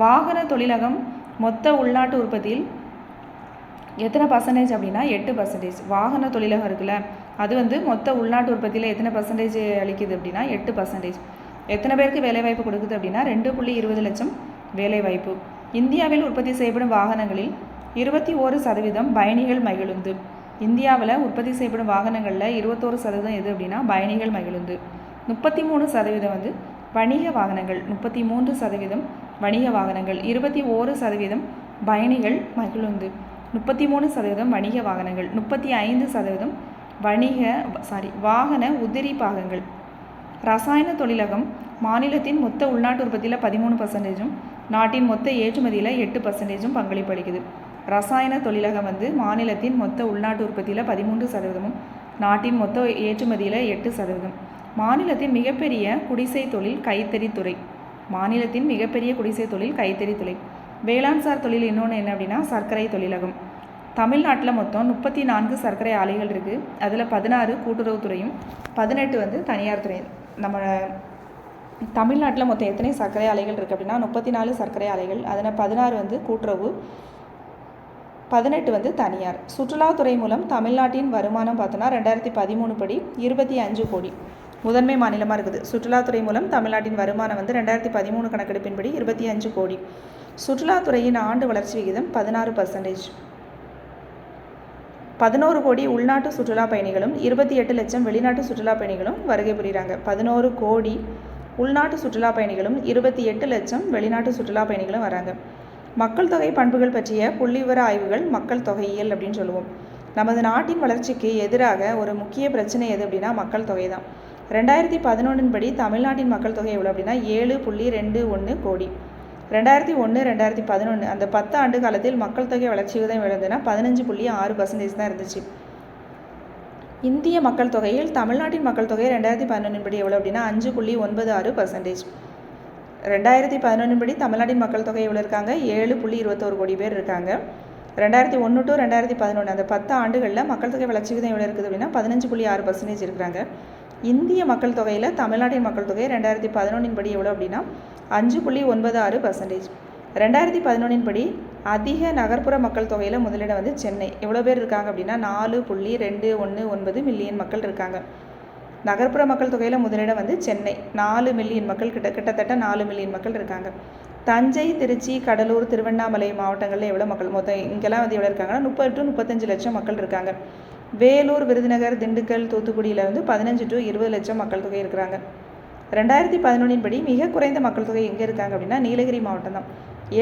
Speaker 1: வாகன தொழிலகம் மொத்த உள்நாட்டு உற்பத்தியில் எத்தனை % அப்படின்னா 8%. வாகன தொழிலகம் இருக்குல்ல, அது வந்து மொத்த உள்நாட்டு உற்பத்தியில் எத்தனை % அளிக்குது அப்படின்னா 8%. எத்தனை பேருக்கு வேலைவாய்ப்பு கொடுக்குது அப்படின்னா 2.20 லட்சம் வேலைவாய்ப்பு. இந்தியாவில் உற்பத்தி செய்யப்படும் வாகனங்களில் 21% பயணிகள் மகிழுந்து. இந்தியாவில் உற்பத்தி செய்யப்படும் வாகனங்களில் 21% எது அப்படின்னா பயணிகள் மகிழுந்து. 33% வந்து வணிக வாகனங்கள். 33% வணிக வாகனங்கள். 21% பயணிகள் மகிழுந்து. 33% வணிக வாகனங்கள். 35% வாகன உதிரி பாகங்கள். ரசாயன தொழிலகம் மாநிலத்தின் மொத்த உள்நாட்டு உற்பத்தியில் 13%, நாட்டின் மொத்த ஏற்றுமதியில் 8% பங்களிப்பு அளிக்குது. ரசாயன தொழிலகம் வந்து மாநிலத்தின் மொத்த உள்நாட்டு உற்பத்தியில் 13%, நாட்டின் மொத்த ஏற்றுமதியில் 8%. மாநிலத்தின் மிகப்பெரிய குடிசை தொழில் கைத்தறித்துறை. மாநிலத்தின் மிகப்பெரிய குடிசை தொழில் கைத்தறித்துறை. வேளாண்சார் தொழில் இன்னொன்று என்ன அப்படின்னா சர்க்கரை தொழிலகம். தமிழ்நாட்டில் மொத்தம் 34 சர்க்கரை ஆலைகள் இருக்குது. அதில் 16 கூட்டுறவுத்துறையும் 18 வந்து தனியார் துறை. நம்ம தமிழ்நாட்டில் மொத்தம் எத்தனை சர்க்கரை ஆலைகள் இருக்குது அப்படின்னா 34 சர்க்கரை ஆலைகள். அதில் 16 வந்து கூட்டுறவு, 18 வந்து தனியார். சுற்றுலாத்துறை மூலம் தமிழ்நாட்டின் வருமானம் பார்த்தோன்னா 2013 படி 25 கோடி. முதன்மை மாநிலமாக இருக்குது. சுற்றுலாத்துறை மூலம் தமிழ்நாட்டின் வருமானம் வந்து 2013 கணக்கெடுப்பின்படி 25 கோடி. சுற்றுலாத்துறையின் ஆண்டு வளர்ச்சி விகிதம் 16%. 11 கோடி உள்நாட்டு சுற்றுலா பயணிகளும் 28 லட்சம் வெளிநாட்டு சுற்றுலா பயணிகளும் வருகை புரிகிறாங்க. 11 கோடி உள்நாட்டு சுற்றுலா பயணிகளும் 28 லட்சம் வெளிநாட்டு சுற்றுலா பயணிகளும் வராங்க. மக்கள் தொகை பண்புகள் பற்றிய புள்ளிவிவர ஆய்வுகள் மக்கள் தொகையியல் அப்படின்னு சொல்லுவோம். நமது நாட்டின் வளர்ச்சிக்கு எதிராக ஒரு முக்கிய பிரச்சனை எது அப்படின்னா மக்கள் தொகை தான். 2011 படி தமிழ்நாட்டின் மக்கள் தொகை எவ்வளோ அப்படின்னா 7.21 கோடி. 2001-2011 அந்த 10 ஆண்டு காலத்தில் மக்கள் தொகை வளர்ச்சி விகிதம் எழுதுனா 15.6% தான் இருந்துச்சு. இந்திய மக்கள் தொகையில் தமிழ்நாட்டின் மக்கள் தொகை 2011 படி எவ்வளோ அப்படின்னா 5.96%. 2011 படி தமிழ்நாட்டின் மக்கள் தொகை எவ்வளோ இருக்காங்க 7.21 கோடி பேர் இருக்காங்க. 2001-2011 அந்த 10 ஆண்டுகளில் மக்கள் தொகை வளர்ச்சி விகிதம் எவ்வளோ இருக்குது அப்படின்னா 15.6% இருக்கிறாங்க. இந்திய மக்கள் தொகையில் தமிழ்நாட்டின் மக்கள் தொகை 2011 படி எவ்வளோ அப்படின்னா 5.96%. 2011 படி அதிக நகர்ப்புற மக்கள் தொகையில் முதலிடம் வந்து சென்னை. எவ்வளோ பேர் இருக்காங்க அப்படின்னா 4.219 மில்லியன் மக்கள் இருக்காங்க. நகர்ப்புற மக்கள் தொகையில் முதலிடம் வந்து சென்னை. 4 மில்லியன் மக்கள் கிட்டத்தட்ட 4 மில்லியன் மக்கள் இருக்காங்க. தஞ்சை, திருச்சி, கடலூர், திருவண்ணாமலை மாவட்டங்களில் எவ்வளோ மக்கள் மொத்தம் இங்கெல்லாம் வந்து எவ்வளோ இருக்காங்கன்னா 30 to 35 லட்சம் மக்கள் இருக்காங்க. வேலூர், விருதுநகர், திண்டுக்கல், தூத்துக்குடியில் வந்து 15 to 20 லட்சம் மக்கள் தொகை இருக்கிறாங்க. 2011 படி மிக குறைந்த மக்கள் தொகை எங்கே இருக்காங்க அப்படின்னா நீலகிரி மாவட்டம் தான்.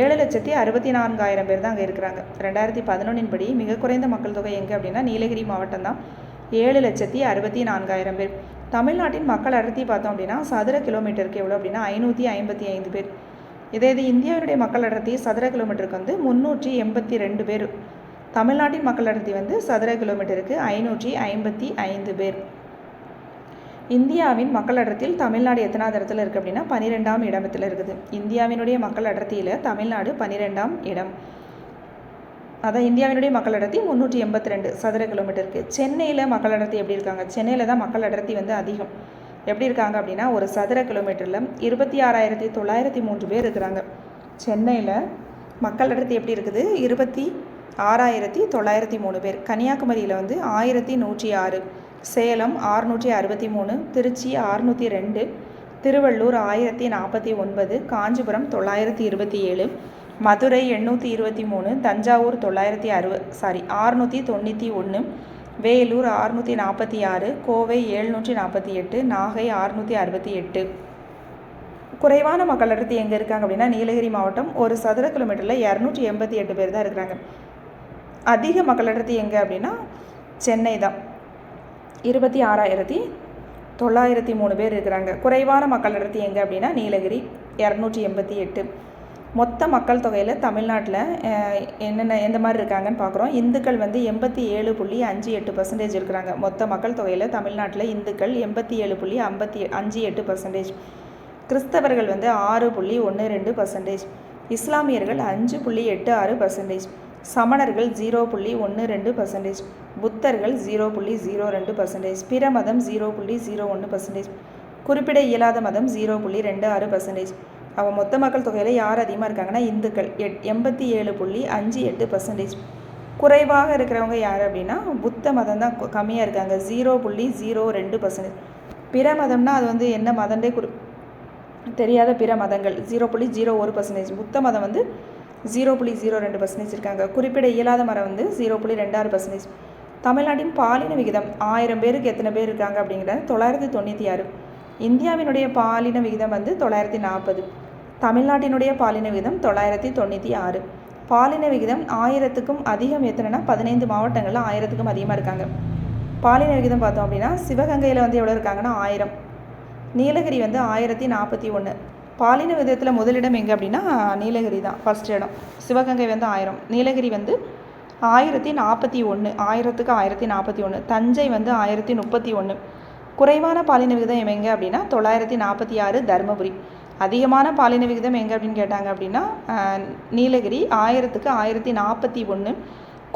Speaker 1: 7,64,000 பேர் தான் அங்கே இருக்கிறாங்க. 2011 படி மிக குறைந்த மக்கள் தொகை எங்கே அப்படின்னா நீலகிரி மாவட்டம் தான். 7,64,000 பேர். தமிழ்நாட்டின் மக்கள் அடர்த்தி பார்த்தோம் அப்படின்னா சதுர கிலோமீட்டருக்கு எவ்வளோ அப்படின்னா 555 பேர். இதே இது இந்தியாவினுடைய மக்கள் அடர்த்தி சதுர கிலோமீட்டருக்கு வந்து 382 பேர். தமிழ்நாட்டின் மக்கள் அடர்த்தி வந்து சதுர கிலோமீட்டருக்கு 555 பேர். இந்தியாவின் மக்கள் அடர்த்தியில் தமிழ்நாடு எத்தனாவது இடத்துல இருக்குது அப்படின்னா 12ஆம் இடத்துல இருக்குது. இந்தியாவினுடைய மக்கள் அடர்த்தியில் தமிழ்நாடு 12ஆம் இடம். அதான் இந்தியாவினுடைய மக்கள் அடர்த்தி 382 சதுர கிலோமீட்டருக்கு. சென்னையில் மக்கள் அடர்த்தி எப்படி இருக்காங்க? சென்னையில் தான் மக்கள் அடர்த்தி வந்து அதிகம். எப்படி இருக்காங்க அப்படின்னா ஒரு சதுர கிலோமீட்டரில் 26,903 பேர் இருக்கிறாங்க. சென்னையில் மக்கள் அடர்த்தி எப்படி இருக்குது? 26,903 பேர். கன்னியாகுமரியில் வந்து 1,106, சேலம் 663, திருச்சி 602, திருவள்ளூர் 1049, காஞ்சிபுரம் 927, மதுரை 823, தஞ்சாவூர் 691, வேலூர் 646, கோவை 748, நாகை 668. குறைவான மக்கள் அடர்த்தி எங்கே இருக்காங்க அப்படின்னா நீலகிரி மாவட்டம். ஒரு சதுர கிலோமீட்டரில் 288 பேர் தான் இருக்கிறாங்க. அதிக மக்கள் அடர்த்தி எங்கே அப்படின்னா சென்னை தான். 26,903 பேர் இருக்கிறாங்க. குறைவான மக்கள் அடர்த்தி எங்கே அப்படின்னா நீலகிரி 288. மொத்த மக்கள் தொகையில் தமிழ்நாட்டில் எந்த மாதிரி இருக்காங்கன்னு பார்க்குறோம். இந்துக்கள் வந்து 87.58% இருக்கிறாங்க. மொத்த மக்கள் தொகையில் தமிழ்நாட்டில் இந்துக்கள் 87.58%. கிறிஸ்தவர்கள் வந்து 6.12%. இஸ்லாமியர்கள் 5.86%. சமணர்கள் 0.12%. புத்தர்கள் 0.02%. பிற மதம் 0.01%. குறிப்பிட இயலாத மதம் 0.26%. அவன் மொத்த மக்கள் தொகையில் யார் அதிகமாக இருக்காங்கன்னா இந்துக்கள் 87.58%. குறைவாக இருக்கிறவங்க யார் அப்படின்னா புத்த மதம் தான் கம்மியாக இருக்காங்க, 0.02%. பிற மதம்னா அது வந்து என்ன மதண்டே தெரியாத பிற மதங்கள் 0.01%. புத்த மதம் வந்து 0.02% இருக்காங்க. குறிப்பிட இயலாத மதம் வந்து 0.26%. தமிழ்நாட்டின் பாலின விகிதம் 1000 பேருக்கு எத்தனை பேர் இருக்காங்க அப்படிங்கிறது 996. இந்தியாவினுடைய பாலின விகிதம் வந்து 940. தமிழ்நாட்டினுடைய பாலின விகிதம் 996. பாலின விகிதம் 1000க்கும் அதிகம் எத்தனைனா 15 மாவட்டங்களில் 1000க்கும் அதிகமாக இருக்காங்க. பாலின விகிதம் பார்த்தோம் அப்படின்னா சிவகங்கையில் வந்து எவ்வளோ இருக்காங்கன்னா 1000. நீலகிரி வந்து 1041. பாலின விகிதத்தில் முதலிடம் எங்கே அப்படின்னா நீலகிரி தான் ஃபஸ்ட் இடம். சிவகங்கை வந்து 1000, நீலகிரி வந்து 1041, 1000க்கு 1041. தஞ்சை வந்து 1031. குறைவான பாலின விகிதம் எங்கே அப்படின்னா 946 தருமபுரி. அதிகமான பாலின விகிதம் எங்கே அப்படின்னு கேட்டாங்க அப்படின்னா நீலகிரி 1000க்கு 1041.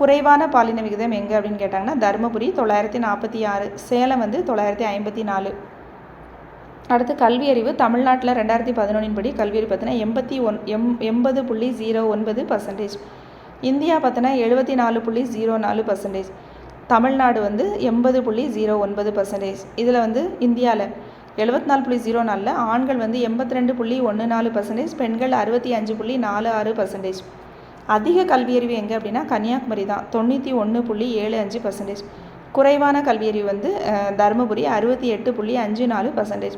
Speaker 1: குறைவான பாலின விகிதம் எங்கே அப்படின்னு கேட்டாங்கன்னா தருமபுரி 946. சேலம் வந்து 954. அடுத்து கல்வி அறிவு தமிழ்நாட்டில் 2011 படி கல்வி அறிவு பார்த்தீங்கன்னா 80.09%. இந்தியா பார்த்தோன்னா 74.04%. தமிழ்நாடு வந்து 80.09%. இதில் வந்து இந்தியாவில் 74.04 ஆண்கள் வந்து 82.14%, பெண்கள் 65.46%. அதிக கல்வியறிவு எங்கே அப்படின்னா கன்னியாகுமரி தான் 91.75%. குறைவான கல்வியறிவு வந்து தருமபுரி 68.54%.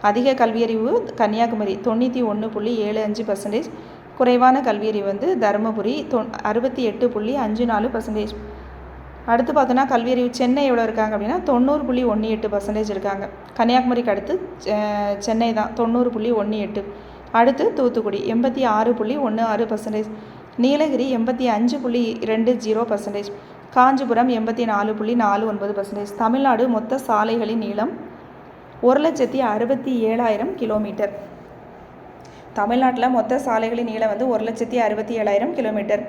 Speaker 1: அதிக கல்வியறிவு கன்னியாகுமரி 91.75%. குறைவான கல்வியறிவு வந்து தருமபுரி 68.54%. அடுத்து பார்த்தோன்னா கல்வியறிவு சென்னை எவ்வளோ இருக்காங்க அப்படின்னா 90.18% இருக்காங்க. கன்னியாகுமரிக்கு அடுத்து சென்னை தான் 90.18. அடுத்து தூத்துக்குடி 86.16%. நீலகிரி 85.20%. காஞ்சிபுரம் 84.49%. தமிழ்நாடு மொத்த சாலைகளின் நீளம் 1,67,000 கிலோமீட்டர். தமிழ்நாட்டில் மொத்த சாலைகளின் நீளம் வந்து 1,67,000 கிலோமீட்டர்.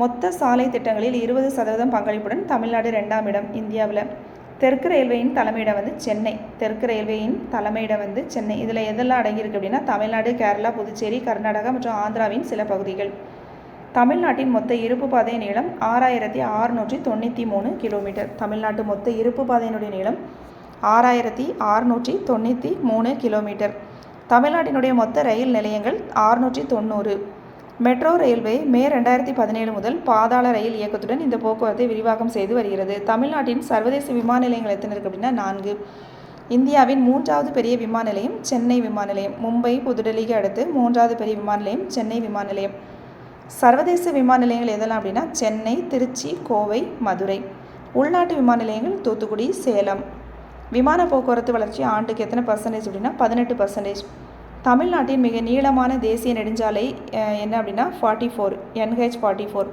Speaker 1: மொத்த சாலை திட்டங்களில் 20% பங்களிப்புடன் தமிழ்நாடு 2ஆம் இடம் இந்தியாவில். தெற்கு ரயில்வேயின் தலைமையிடம் வந்து சென்னை. தெற்கு ரயில்வேயின் தலைமையிடம் வந்து சென்னை. இதில் எதெல்லாம் அடங்கியிருக்கு அப்படின்னா தமிழ்நாடு, கேரளா, புதுச்சேரி, கர்நாடகா மற்றும் ஆந்திராவின் சில பகுதிகள். தமிழ்நாட்டின் மொத்த இருப்பு பாதை நீளம் 6693 கிலோமீட்டர். தமிழ்நாட்டு மொத்த இருப்பு பாதையினுடைய நீளம் 6693 கிலோமீட்டர். தமிழ்நாட்டினுடைய மொத்த ரயில் நிலையங்கள் 690. மெட்ரோ ரயில்வே மே 2017 முதல் பாதாள ரயில் இயக்கத்துடன் இந்த போக்குவரத்தை விரிவாக்கம் செய்து வருகிறது. தமிழ்நாட்டின் சர்வதேச விமான நிலையங்கள் எத்தனை இருக்குது அப்படின்னா 4. இந்தியாவின் 3வது பெரிய விமான நிலையம் சென்னை விமான நிலையம். மும்பை, புதுடெல்லிக்கு அடுத்து 3வது பெரிய விமான நிலையம் சென்னை விமான நிலையம். சர்வதேச விமான நிலையங்கள் எதெல்லாம் அப்படின்னா சென்னை, திருச்சி, கோவை, மதுரை. உள்நாட்டு விமான நிலையங்கள் தூத்துக்குடி, சேலம். விமான போக்குவரத்து வளர்ச்சி ஆண்டுக்கு எத்தனை % அப்படின்னா 18%. தமிழ்நாட்டின் மிக நீளமான தேசிய நெடுஞ்சாலை என்ன அப்படின்னா 44, NH 44.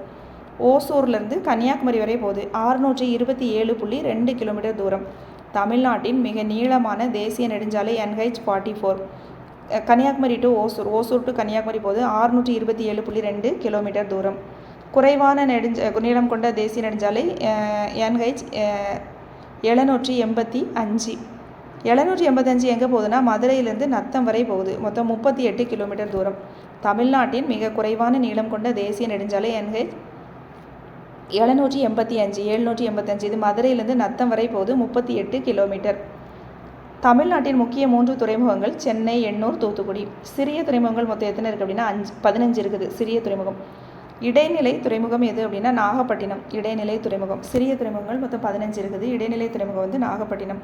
Speaker 1: ஓசூர்லேருந்து கன்னியாகுமரி வரை போகுது 627.2 கிலோமீட்டர் தூரம். தமிழ்நாட்டின் மிக நீளமான தேசிய நெடுஞ்சாலை NH 44. Kanyakumari to Hosur, Hosur to Kanyakumari போகுது 627.2 கிலோமீட்டர் தூரம். குறைவான நீளம் கொண்ட தேசிய நெடுஞ்சாலை NH 785. 785 எங்கே போகுதுன்னா மதுரையிலேருந்து நத்தம் வரை போகுது, மொத்தம் 38 கிலோமீட்டர் தூரம். தமிழ்நாட்டின் மிக குறைவான நீளம் கொண்ட தேசிய நெடுஞ்சாலை NH 785. இது மதுரையிலேருந்து நத்தம் வரை போகுது 38 கிலோமீட்டர். தமிழ்நாட்டின் முக்கிய 3 துறைமுகங்கள் சென்னை, எண்ணூர், தூத்துக்குடி. சிறிய துறைமுகங்கள் மொத்தம் எத்தனை இருக்குது அப்படின்னா 15 இருக்குது சிறிய துறைமுகம். இடைநிலை துறைமுகம் எது அப்படின்னா நாகப்பட்டினம். இடைநிலை துறைமுகம். சிறிய துறைமுகங்கள் மொத்தம் 15 இருக்குது. இடைநிலை துறைமுகம் வந்து நாகப்பட்டினம்.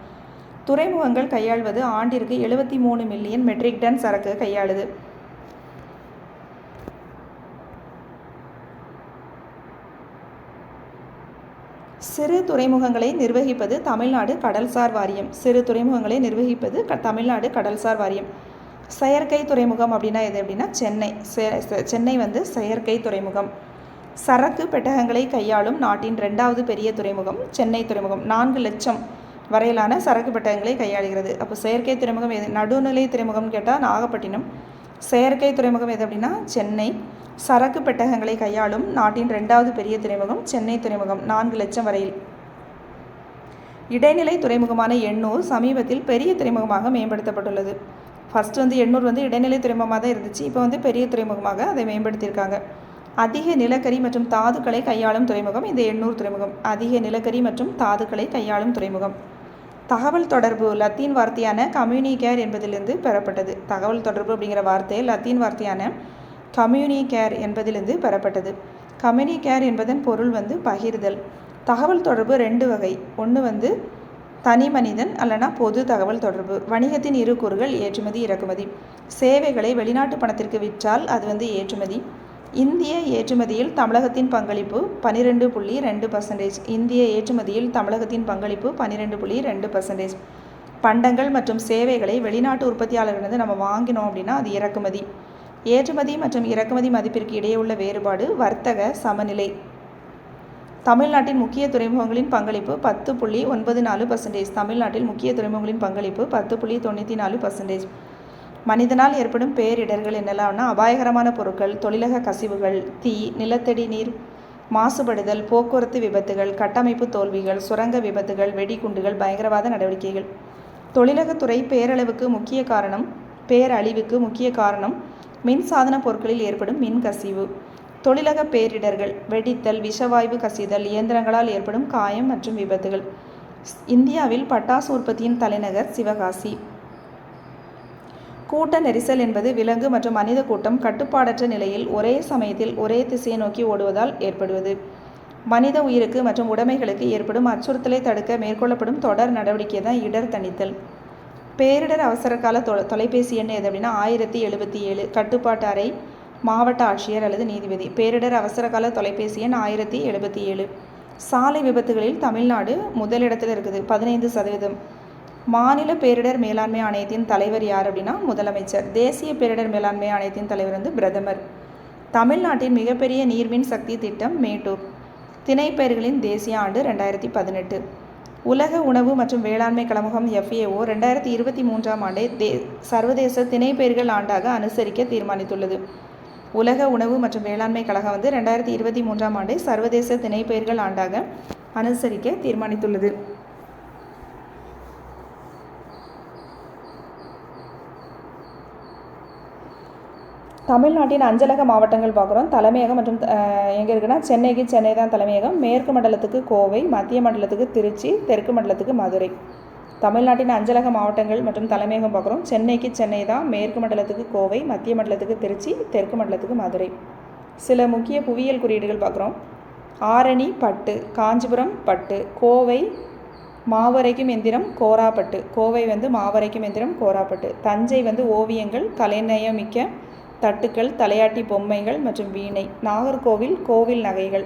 Speaker 1: துறைமுகங்கள் கையாள்வது ஆண்டிற்கு 73 மில்லியன் மெட்ரிக் டன் சரக்கு கையாளுது. சிறு துறைமுகங்களை நிர்வகிப்பது தமிழ்நாடு கடல்சார் வாரியம். சிறு துறைமுகங்களை நிர்வகிப்பது தமிழ்நாடு கடல்சார் வாரியம். செயற்கை துறைமுகம் அப்படின்னா எது அப்படின்னா சென்னை. சென்னை வந்து செயற்கை துறைமுகம். சரக்கு பெட்டகங்களை கையாளும் நாட்டின் 2வது பெரிய துறைமுகம் சென்னை துறைமுகம். 4 லட்சம் வரையிலான சரக்கு பெட்டகங்களை கையாளுகிறது. அப்போ செயற்கை துறைமுகம் எது? நடுநிலை துறைமுகம்னு கேட்டால் நாகப்பட்டினம். செயற்கை துறைமுகம் எது அப்படின்னா சென்னை. சரக்கு பெட்டகங்களை கையாளும் நாட்டின் 2வது பெரிய துறைமுகம் சென்னை துறைமுகம் 4 லட்சம் வரையில். இடைநிலை துறைமுகமான எண்ணூர் சமீபத்தில் பெரிய துறைமுகமாக மேம்படுத்தப்பட்டுள்ளது. ஃபஸ்ட்டு வந்து எண்ணூர் வந்து இடைநிலை துறைமுகமாக தான் இருந்துச்சு. இப்போ வந்து பெரிய துறைமுகமாக அதை மேம்படுத்தியிருக்காங்க. அதிக நிலக்கரி மற்றும் தாதுக்களை கையாளும் துறைமுகம் இந்த எண்ணூர் துறைமுகம். அதிக நிலக்கரி மற்றும் தாதுக்களை கையாளும் துறைமுகம். தகவல் தொடர்பு லத்தீன் வார்த்தையான கம்யூனிகேர் என்பதிலிருந்து பெறப்பட்டது. தகவல் தொடர்பு அப்படிங்கிற வார்த்தை லத்தீன் வார்த்தையான கம்யூனிகேர் என்பதிலிருந்து பெறப்பட்டது. கம்யூனிகேர் என்பதன் பொருள் வந்து பகிர்தல். தகவல் தொடர்பு 2 வகை. ஒன்று வந்து தனி மனிதன் அல்லனா பொது தகவல் தொடர்பு. வணிகத்தின் இரு கூறுகள் ஏற்றுமதி இறக்குமதி. சேவைகளை வெளிநாட்டு பணத்திற்கு விற்றால் அது வந்து ஏற்றுமதி. இந்திய ஏற்றுமதியில் தமிழகத்தின் பங்களிப்பு 12.2%. இந்திய ஏற்றுமதியில் தமிழகத்தின் பங்களிப்பு 12.2%. பண்டங்கள் மற்றும் சேவைகளை வெளிநாட்டு உற்பத்தியாளர்களிடம் நம்ம வாங்கினோம் அப்படின்னா அது இறக்குமதி. ஏற்றுமதி மற்றும் இறக்குமதி மதிப்பிற்கு இடையே உள்ள வேறுபாடு வர்த்தக சமநிலை. தமிழ்நாட்டின் முக்கிய துறைமுகங்களின் பங்களிப்பு 10.94%. தமிழ்நாட்டில் முக்கிய துறைமுகங்களின் பங்களிப்பு 10.94%. மனிதனால் ஏற்படும் பேரிடர்கள் என்னெல்லாம்னா அபாயகரமான பொருட்கள், தொழிலக கசிவுகள், தீ, நிலத்தடி நீர் மாசுபடுதல், போக்குவரத்து விபத்துகள், கட்டமைப்பு தோல்விகள், சுரங்க விபத்துகள், வெடிகுண்டுகள், பயங்கரவாத நடவடிக்கைகள். தொழிலகத்துறை பேரழிவுக்கு முக்கிய காரணம் மின்சாதன பொருட்களில் ஏற்படும் மின் கசிவு. தொழிலக பேரிடர்கள் வெடித்தல், விஷவாயு கசிதல், இயந்திரங்களால் ஏற்படும் காயம் மற்றும் விபத்துகள். இந்தியாவில் பட்டாசு உற்பத்தியின் தலைநகர் சிவகாசி. கூட்ட நெரிசல் என்பது விலங்கு மற்றும் மனித கூட்டம் கட்டுப்பாடற்ற நிலையில் ஒரே சமயத்தில் ஒரே திசையை நோக்கி ஓடுவதால் ஏற்படுவது. மனித உயிருக்கு மற்றும் உடைமைகளுக்கு ஏற்படும் அச்சுறுத்தலை தடுக்க மேற்கொள்ளப்படும் தொடர் நடவடிக்கை தான் இடர் தணித்தல். பேரிடர் அவசரகால தொலைபேசி எண் எது அப்படின்னா 1077. கட்டுப்பாட்டு அறை, மாவட்ட ஆட்சியர் அல்லது நீதிபதி. பேரிடர் அவசரகால தொலைபேசி எண் 1077. சாலை விபத்துகளில் தமிழ்நாடு முதலிடத்தில் இருக்குது 15%. மாநில பேரிடர் மேலாண்மை ஆணையத்தின் தலைவர் யார் அப்படின்னா முதலமைச்சர். தேசிய பேரிடர் மேலாண்மை ஆணையத்தின் தலைவர் வந்து பிரதமர். தமிழ்நாட்டின் மிகப்பெரிய நீர்மின் சக்தி திட்டம் மேட்டூர். திணைப்பயிர்களின் தேசிய ஆண்டு 2018. உலக உணவு மற்றும் வேளாண்மை கழகம் FAO 2023ஆம் ஆண்டை சர்வதேச திணைப்பயிர்கள் ஆண்டாக அனுசரிக்க தீர்மானித்துள்ளது. உலக உணவு மற்றும் வேளாண்மை கழகம் வந்து 2023ஆம் ஆண்டை சர்வதேச திணைப்பயிர்கள் ஆண்டாக அனுசரிக்க தீர்மானித்துள்ளது. தமிழ்நாட்டின் அஞ்சலக மாவட்டங்கள் பார்க்குறோம். தலைமையகம் மற்றும் எங்கே இருக்குன்னா சென்னைக்கு சென்னை தான் தலைமையகம். மேற்கு மண்டலத்துக்கு கோவை, மத்திய மண்டலத்துக்கு திருச்சி, தெற்கு மண்டலத்துக்கு மதுரை. தமிழ்நாட்டின் அஞ்சலக மாவட்டங்கள் மற்றும் தலைமையகம் பார்க்குறோம். சென்னைக்கு சென்னை தான், மேற்கு மண்டலத்துக்கு கோவை, மத்திய மண்டலத்துக்கு திருச்சி, தெற்கு மண்டலத்துக்கு மதுரை. சில முக்கிய புவியியல் குறியீடுகள் பார்க்குறோம். ஆரணி பட்டு, காஞ்சிபுரம் பட்டு, கோவை மாவரைக்கும் எந்திரம் கோராப்பட்டு. கோவை வந்து மாவரைக்கும் எந்திரம் கோராப்பட்டு. தஞ்சை வந்து ஓவியங்கள், கலைநயமிக்க தட்டுக்கள், தலையாட்டி பொம்மைகள் மற்றும் வீணை. நாகர்கோவில் கோவில் நகைகள்.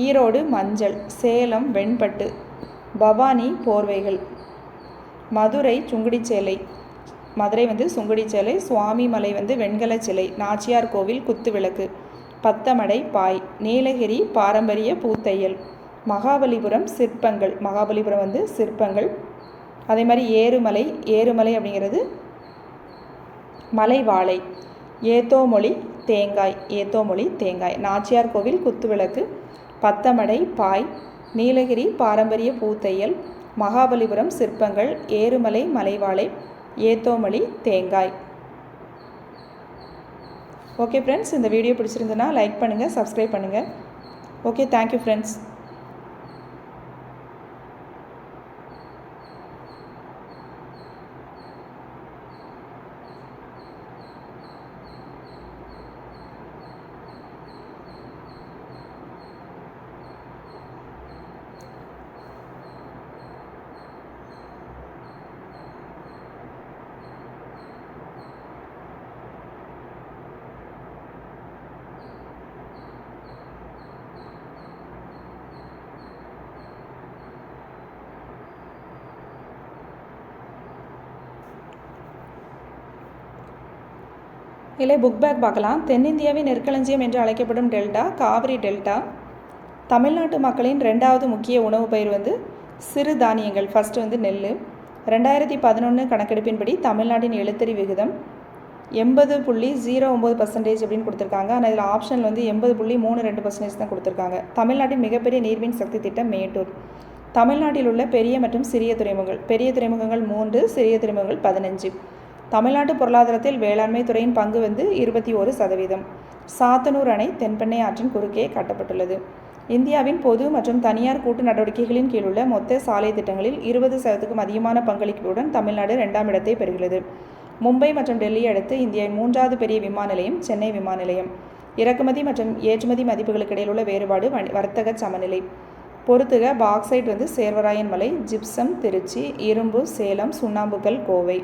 Speaker 1: ஈரோடு மஞ்சள். சேலம் வெண்பட்டு. பவானி போர்வைகள். மதுரை சுங்குடிச்சேலை. மதுரை வந்து சுங்குடிச்சேலை. சுவாமிமலை வந்து வெண்கல சிலை. நாச்சியார் கோவில் குத்துவிளக்கு. பத்தமடை பாய். நீலகிரி பாரம்பரிய பூத்தையல். மகாபலிபுரம் சிற்பங்கள். மகாபலிபுரம் வந்து சிற்பங்கள். அதே மாதிரி ஏறுமலை அப்படிங்கிறது மலை வாழை. ஏத்தோமொழி தேங்காய். நாச்சியார் கோவில் குத்துவிளக்கு. பத்தமடை பாய். நீலகிரி பாரம்பரிய பூத்தையல். மகாபலிபுரம் சிற்பங்கள். ஏறுமலை மலைவாழை. ஏத்தோமொழி தேங்காய். ஓகே ஃப்ரெண்ட்ஸ், இந்த வீடியோ பிடிச்சிருந்ததுன்னா லைக் பண்ணுங்கள், சப்ஸ்கிரைப் பண்ணுங்கள். Okay, thank you friends. இல்லை புக் பேக் பார்க்கலாம். தென்னிந்தியாவின் நெற்களஞ்சியம் என்று அழைக்கப்படும் டெல்டா காவிரி டெல்டா. தமிழ்நாட்டு மக்களின் 2வது முக்கிய உணவு பயிர் வந்து சிறு தானியங்கள். ஃபஸ்ட்டு வந்து நெல். 2011 கணக்கெடுப்பின்படி தமிழ்நாட்டின் எழுத்தறி விகிதம் 80.09% அப்படின்னு கொடுத்துருக்காங்க. ஆனால் இதில் ஆப்ஷனில் வந்து 80.32% தான் கொடுத்துருக்காங்க. தமிழ்நாட்டின் மிகப்பெரிய நீர்மின் சக்தி திட்டம் மேட்டூர். தமிழ்நாட்டில் உள்ள பெரிய மற்றும் சிறிய துறைமுகங்கள். பெரிய துறைமுகங்கள் 3, சிறிய துறைமுகங்கள் 15. தமிழ்நாட்டு பொருளாதாரத்தில் வேளாண்மை துறையின் பங்கு வந்து 21%. சாத்தனூர் அணை தென்பெண்ணை ஆற்றின் குறுக்கே கட்டப்பட்டுள்ளது. இந்தியாவின் பொது மற்றும் தனியார் கூட்டு நடவடிக்கைகளின் கீழுள்ள மொத்த சாலை திட்டங்களில் 20%க்கும் அதிகமான பங்களிப்புடன் தமிழ்நாடு 2ஆம் இடத்தை பெறுகிறது. மும்பை மற்றும் டெல்லியை அடுத்து இந்தியாவின் 3வது பெரிய விமான நிலையம் சென்னை விமான நிலையம். இறக்குமதி மற்றும் ஏற்றுமதி மதிப்புகளுக்கு இடையில் உள்ள வேறுபாடு வர்த்தக சமநிலை. பொறுத்துக பாக்சைட் வந்து சேர்வராயன் மலை, ஜிப்சம் திருச்சி, இரும்பு சேலம், சுண்ணாம்புக்கல் கோவை.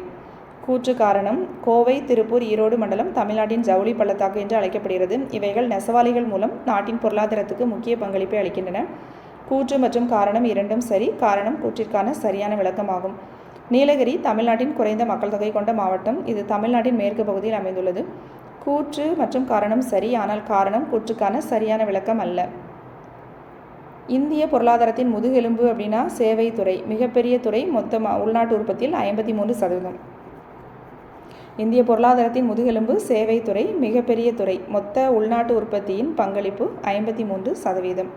Speaker 1: கூற்று காரணம்: கோவை, திருப்பூர், ஈரோடு மண்டலம் தமிழ்நாட்டின் ஜவுளி பள்ளத்தாக்கு என்று அழைக்கப்படுகிறது. இவைகள் நெசவாளிகள் மூலம் நாட்டின் பொருளாதாரத்துக்கு முக்கிய பங்களிப்பை அளிக்கின்றன. கூற்று மற்றும் காரணம் இரண்டும் சரி. காரணம் கூற்றிற்கான சரியான விளக்கமாகும். நீலகிரி தமிழ்நாட்டின் குறைந்த மக்கள் தொகை கொண்ட மாவட்டம். இது தமிழ்நாட்டின் மேற்கு பகுதியில் அமைந்துள்ளது. கூற்று மற்றும் காரணம் சரி, ஆனால் காரணம் கூற்றுக்கான சரியான விளக்கம் அல்ல. இந்திய பொருளாதாரத்தின் முதுகெலும்பு அப்படின்னா சேவைத்துறை. மிகப்பெரிய துறை. மொத்த உள்நாட்டு உற்பத்தியில் 53%. இந்திய பொருளாதாரத்தின் முதுகெலும்பு சேவைத்துறை. மிகப்பெரிய துறை. மொத்த உள்நாட்டு உற்பத்தியின் பங்களிப்பு 53%.